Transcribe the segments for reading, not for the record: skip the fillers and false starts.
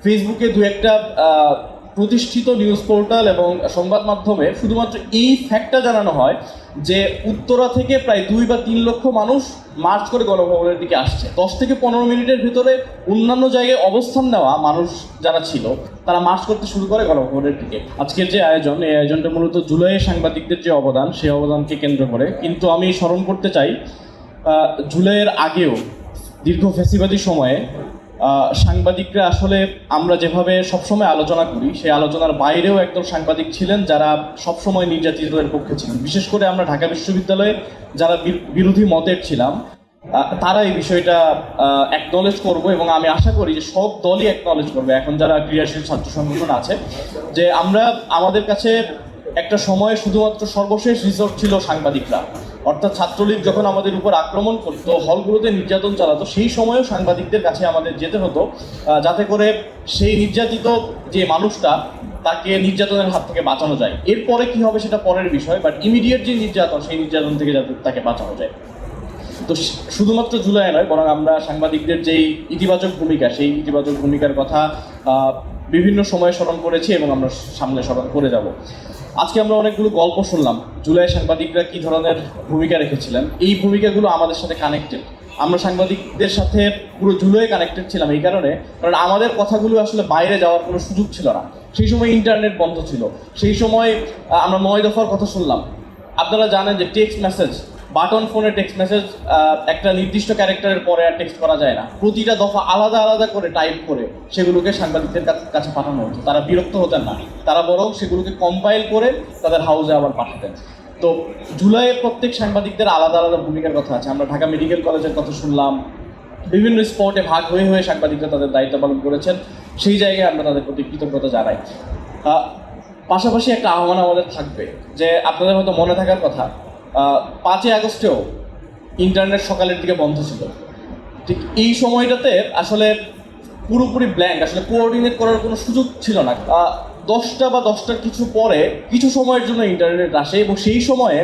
ফেসবুকে দু একটা প্রতিষ্ঠিত নিউজ পোর্টাল এবং সংবাদ মাধ্যমে শুধুমাত্র এই ফ্যাক্টটা জানানো হয় যে উত্তরা থেকে প্রায় 2 বা 3 লক্ষ মানুষ মার্চ করে গণভবনের দিকে আসছে। 10 থেকে 15 মিনিটের ভিতরে অন্যান্য জায়গায় অবস্থান নেওয়া মানুষ যারা ছিল তারা মার্চ করতে শুরু করে গণভবনের দিকে। আজকের যে আয়োজন, এই আয়োজনটা মূলত জুলাইয়ের সাংবাদিকদের যে অবদান, সেই অবদানকে কেন্দ্র করে। কিন্তু আমি স্মরণ করতে চাই জুলাইয়ের আগেও দীর্ঘ ফ্যাসিবাদী সময়ে সাংবাদিকরা আসলে আমরা যেভাবে সবসময় আলোচনা করি সেই আলোচনার বাইরেও একদম সাংবাদিক ছিলেন যারা সবসময় নির্যাতিতদের পক্ষে ছিলেন। বিশেষ করে আমরা ঢাকা বিশ্ববিদ্যালয়ে যারা বিরোধী মতের ছিলাম তারা এই বিষয়টা অ্যাকনলেজ করবো এবং আমি আশা করি যে সব দলই অ্যাকনলেজ করবে, এখন যারা ক্রিয়াশীল ছাত্র সংগঠন আছে, যে আমরা আমাদের কাছে একটা সময়ে শুধুমাত্র সর্বশেষ রিসোর্ট ছিল সাংবাদিকরা। অর্থাৎ ছাত্রলীগ যখন আমাদের উপর আক্রমণ করতো, হলগুলোতে নির্যাতন চালাতো, সেই সময়েও সাংবাদিকদের কাছে আমাদের যেতে হতো যাতে করে সেই নির্যাতিত যে মানুষটা তাকে নির্যাতনের হাত থেকে বাঁচানো যায়। এরপরে কি হবে সেটা পরের বিষয়, বাট ইমিডিয়েট যে নির্যাতন, সেই নির্যাতন থেকে যাতে তাকে বাঁচানো যায়। তো শুধুমাত্র জুলাই নয়, বরং আমরা সাংবাদিকদের যেই ইতিবাচক ভূমিকা, সেই ইতিবাচক ভূমিকার কথা বিভিন্ন সময়ে স্মরণ করেছি এবং আমরা সামনে স্মরণ করে যাব। আজকে আমরা অনেকগুলো গল্প শুনলাম জুলাই সাংবাদিকরা কী ধরনের ভূমিকা রেখেছিলেন। এই ভূমিকাগুলো আমাদের সাথে কানেক্টেড। আমরা সাংবাদিকদের সাথে পুরো জুলাই কানেক্টেড ছিলাম এই কারণে, কারণ আমাদের কথাগুলো আসলে বাইরে যাওয়ার কোনো সুযোগ ছিল না। সেই সময় ইন্টারনেট বন্ধ ছিল। সেই সময় আমরা 9 দফার কথা শুনলাম। আপনারা জানেন যে টেক্সট মেসেজ, বাটন ফোনে টেক্সট মেসেজ একটা নির্দিষ্ট ক্যারেক্টারের পরে আর টেক্সট করা যায় না। প্রতিটা দফা আলাদা আলাদা করে টাইপ করে সেগুলোকে সাংবাদিকদের কাছে পাঠানো হতো। তারা বিরক্ত হতেন না, তারা বরং সেগুলোকে কম্পাইল করে তাদের হাউসে আবার পাঠাতেন। তো জুলাইয়ে প্রত্যেক সাংবাদিকদের আলাদা আলাদা ভূমিকার কথা আছে। আমরা ঢাকা মেডিকেল কলেজের কথা শুনলাম, বিভিন্ন স্পটে ভাগ হয়ে হয়ে সাংবাদিকরা তাদের দায়িত্ব পালন করেছেন। সেই জায়গায় আমরা তাদের প্রতি কৃতজ্ঞতা জানাই। পাশাপাশি একটা আহ্বান আমাদের থাকবে, যে আপনাদের হয়তো মনে থাকার কথা, 5ই আগস্টেও ইন্টারনেট সকালের দিকে বন্ধ ছিল। ঠিক এই সময়টাতে আসলে পুরোপুরি ব্ল্যাঙ্ক, আসলে কোঅর্ডিনেট করার কোনো সুযোগ ছিল না। 10টা বা 10টার কিছু পরে কিছু সময়ের জন্য ইন্টারনেট আসে এবং সেই সময়ে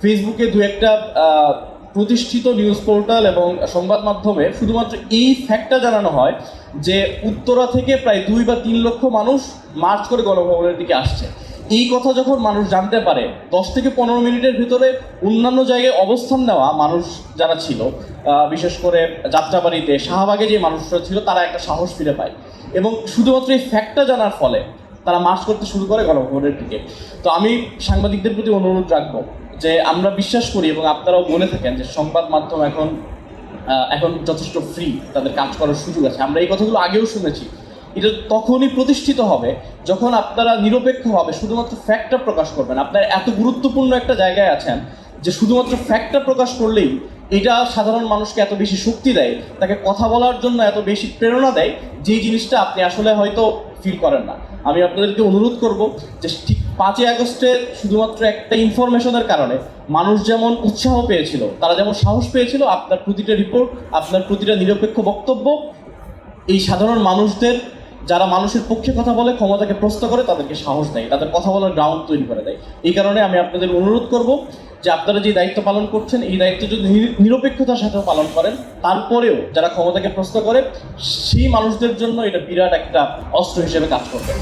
ফেসবুকে দু একটা প্রতিষ্ঠিত নিউজ পোর্টাল এবং সংবাদ মাধ্যমে শুধুমাত্র এই ফ্যাক্টটা জানানো হয় যে উত্তরা থেকে প্রায় 2 বা 3 লক্ষ মানুষ মার্চ করে গণভবনের দিকে আসছে। এই কথা যখন মানুষ জানতে পারে, 10 থেকে 15 মিনিটের ভিতরে অন্যান্য জায়গায় অবস্থান নেওয়া মানুষ যারা ছিল, বিশেষ করে যাত্রাবাড়িতে, শাহবাগে যে মানুষরা ছিল, তারা একটা সাহস ফিরে পায় এবং শুধুমাত্র এই ফ্যাক্টটা জানার ফলে তারা মার্চ করতে শুরু করে গণভবনের দিকে। তো আমি সাংবাদিকদের প্রতি অনুরোধ রাখবো যে আমরা বিশ্বাস করি এবং আপনারাও বলে থাকেন যে সংবাদ মাধ্যম এখন যথেষ্ট ফ্রি, তাদের কাজ করার সুযোগ আছে। আমরা এই কথাগুলো আগেও শুনেছি। এটা তখনই প্রতিষ্ঠিত হবে যখন আপনারা নিরপেক্ষভাবে শুধুমাত্র ফ্যাক্টটা প্রকাশ করবেন। আপনারা এত গুরুত্বপূর্ণ একটা জায়গায় আছেন যে শুধুমাত্র ফ্যাক্টটা প্রকাশ করলেই এটা সাধারণ মানুষকে এত বেশি শক্তি দেয়, তাকে কথা বলার জন্য এত বেশি প্রেরণা দেয়, যেই জিনিসটা আপনি আসলে হয়তো ফিল করেন না। আমি আপনাদেরকে অনুরোধ করব যে ঠিক 5ই আগস্টে শুধুমাত্র একটা ইনফরমেশনের কারণে মানুষ যেমন উৎসাহ পেয়েছিল, তারা যেমন সাহস পেয়েছিল, আপনার প্রতিটা রিপোর্ট, আপনার প্রতিটা নিরপেক্ষ বক্তব্য এই সাধারণ মানুষদের, যারা মানুষের পক্ষে কথা বলে, ক্ষমতাকে প্রশ্ন করে, তাদেরকে সাহস দেয়, তাদের কথা বলার গ্রাউন্ড তৈরি করে দেয়। এই কারণে আমি আপনাদের অনুরোধ করব যে আপনারা যে দায়িত্ব পালন করছেন, এই দায়িত্ব যদি নিরপেক্ষতার সাথেও পালন করেন, তারপরেও যারা ক্ষমতাকে প্রশ্ন করে সেই মানুষদের জন্য এটা বিরাট একটা অস্ত্র হিসেবে কাজ করবে।